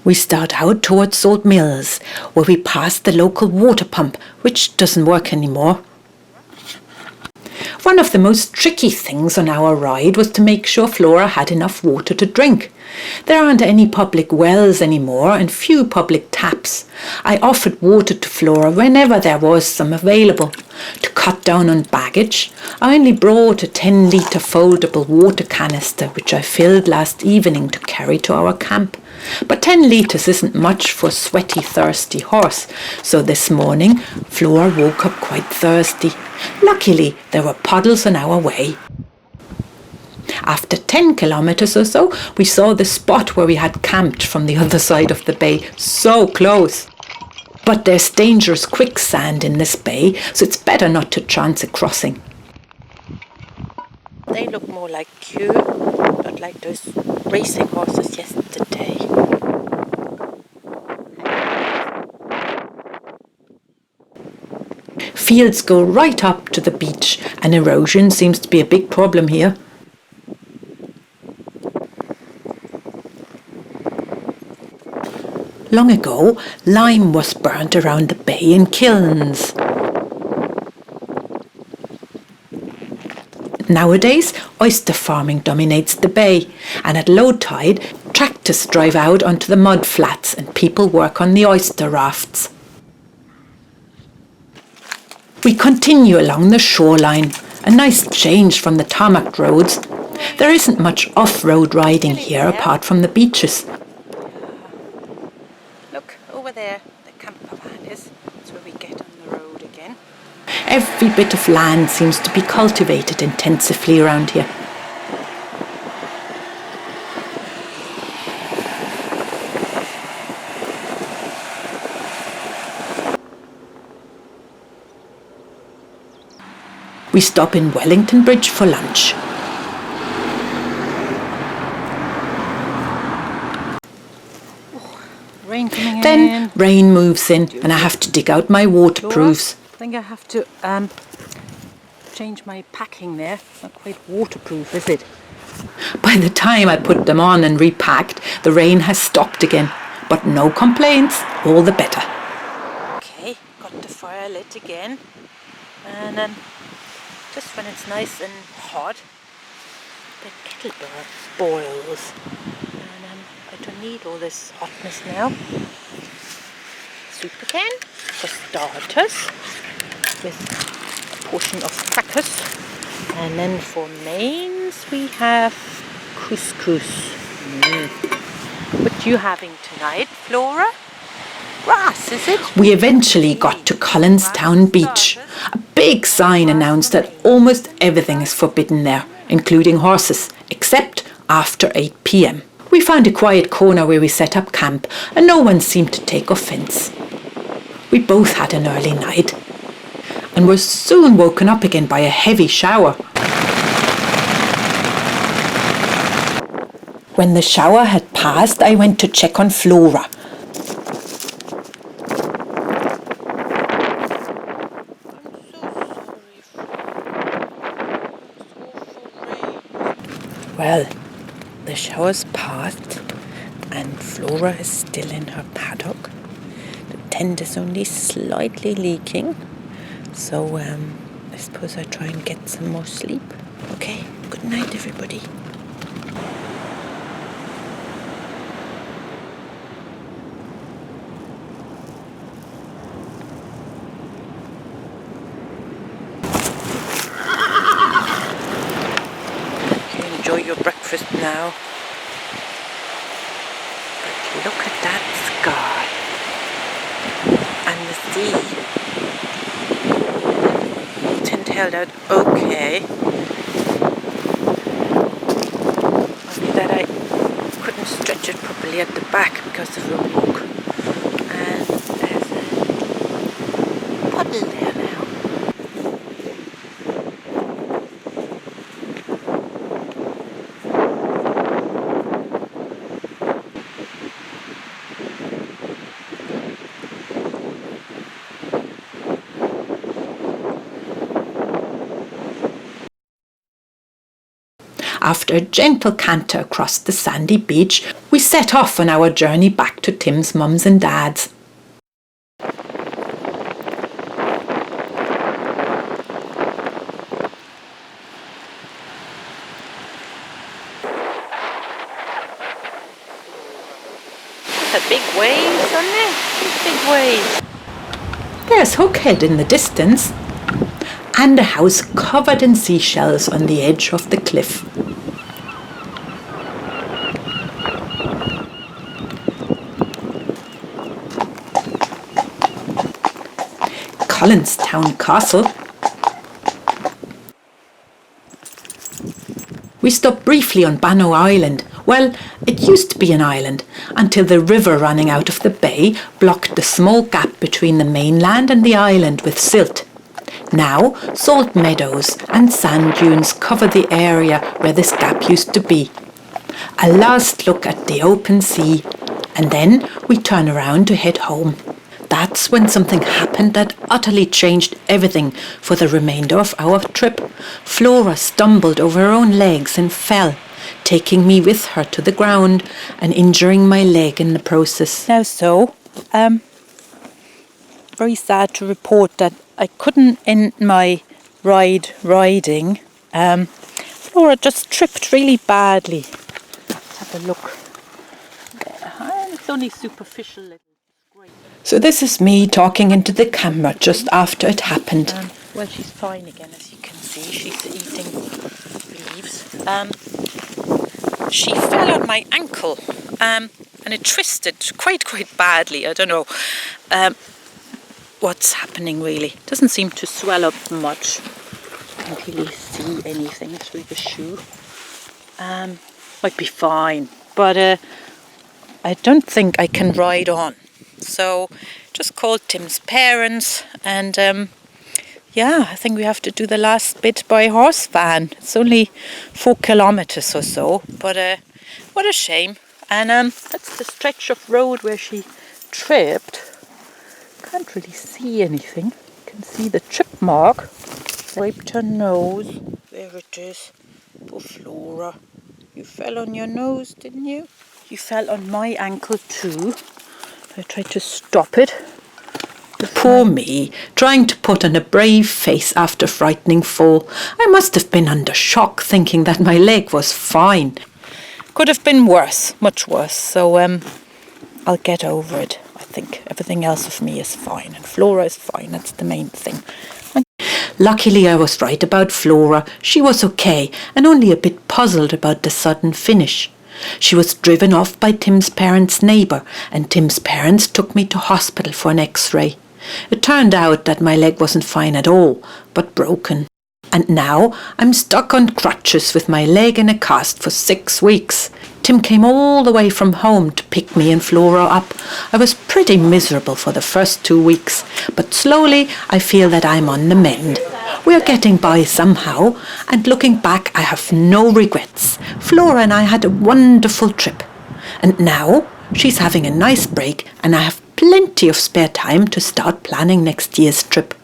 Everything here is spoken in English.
We start out towards Salt Mills, where we pass the local water pump, which doesn't work anymore. One of the most tricky things on our ride was to make sure Flora had enough water to drink. There aren't any public wells anymore and few public taps. I offered water to Flora whenever there was some available. To cut down on baggage, I only brought a 10-litre foldable water canister which I filled last evening to carry to our camp. But 10 litres isn't much for a sweaty, thirsty horse, so this morning Flora woke up quite thirsty. Luckily, there were puddles on our way. After 10 kilometres or so, we saw the spot where we had camped from the other side of the bay, so close. But there's dangerous quicksand in this bay, so it's better not to chance a crossing. They look more like you, not like those racing horses yesterday. Fields go right up to the beach, and erosion seems to be a big problem here. Long ago, lime was burnt around the bay in kilns. Nowadays, oyster farming dominates the bay, and at low tide, tractors drive out onto the mud flats and people work on the oyster rafts. We continue along the shoreline, a nice change from the tarmac roads. There isn't much off-road riding here apart from the beaches. Look, over there, the camper van is. That's where we get on the road again. Every bit of land seems to be cultivated intensively around here. We stop in Wellington Bridge for lunch. Rain coming in. Then rain moves in and I have to dig out my waterproofs. I think I have to change my packing there. Not quite waterproof, is it? By the time I put them on and repacked, the rain has stopped again. But no complaints, all the better. Okay, got the fire lit again. And just when it's nice and hot, the kettle boils. And I don't need all this hotness now. Soup again, for starters, with a portion of crackers. And then for mains we have couscous. What are you having tonight, Flora? Grass, is it? We eventually got to Collinstown Beach. A big sign announced that almost everything is forbidden there, including horses, except after 8 p.m. We found a quiet corner where we set up camp, and no one seemed to take offence. We both had an early night, and were soon woken up again by a heavy shower. When the shower had passed, I went to check on Flora. Well, the shower's passed and Flora is still in her paddock. The tent is only slightly leaking, so I suppose I try and get some more sleep. Okay, good night everybody. Enjoy your breakfast now. But look at that sky and the sea. The tent held out okay. Only that I couldn't stretch it properly at the back because of the walk. And there's a puddle there now. After a gentle canter across the sandy beach, we set off on our journey back to Tim's mums and dad's. Big waves, aren't there? Big waves. There's Hookhead in the distance, and a house covered in seashells on the edge of the cliff. Collinstown Castle. We stopped briefly on Bannow Island. Well, it used to be an island until the river running out of the bay blocked the small gap between the mainland and the island with silt. Now, salt meadows and sand dunes cover the area where this gap used to be. A last look at the open sea, and then we turn around to head home. That's when something happened that utterly changed everything for the remainder of our trip. Flora stumbled over her own legs and fell, taking me with her to the ground and injuring my leg in the process. Now very sad to report that I couldn't end my riding. Flora just tripped really badly. Let's have a look. It's only superficial. So this is me talking into the camera just after it happened. Well, she's fine again, as you can see. She's eating leaves. She fell on my ankle, and it twisted quite badly. I don't know what's happening really. It doesn't seem to swell up much. I can't really see anything through the shoe. Might be fine, but I don't think I can ride on. So just called Tim's parents, and I think we have to do the last bit by horse van. It's only 4 kilometers or so, but what a shame. And that's the stretch of road where she tripped. Can't really see anything. You can see the trip mark. Scraped her nose. There it is. Poor Flora. You fell on your nose, didn't you? You fell on my ankle too. I tried to stop it. Poor me, trying to put on a brave face after a frightening fall. I must have been under shock, thinking that my leg was fine. Could have been worse, much worse. So I'll get over it. I think everything else of me is fine, and Flora is fine. That's the main thing. Luckily, I was right about Flora. She was okay, and only a bit puzzled about the sudden finish. She was driven off by Tim's parents' neighbour, and Tim's parents took me to hospital for an X-ray. It turned out that my leg wasn't fine at all, but broken. And now I'm stuck on crutches with my leg in a cast for 6 weeks. Tim came all the way from home to pick me and Flora up. I was pretty miserable for the first 2 weeks, but slowly I feel that I'm on the mend. We're getting by somehow, and looking back, I have no regrets. Flora and I had a wonderful trip. And now she's having a nice break, and I have plenty of spare time to start planning next year's trip.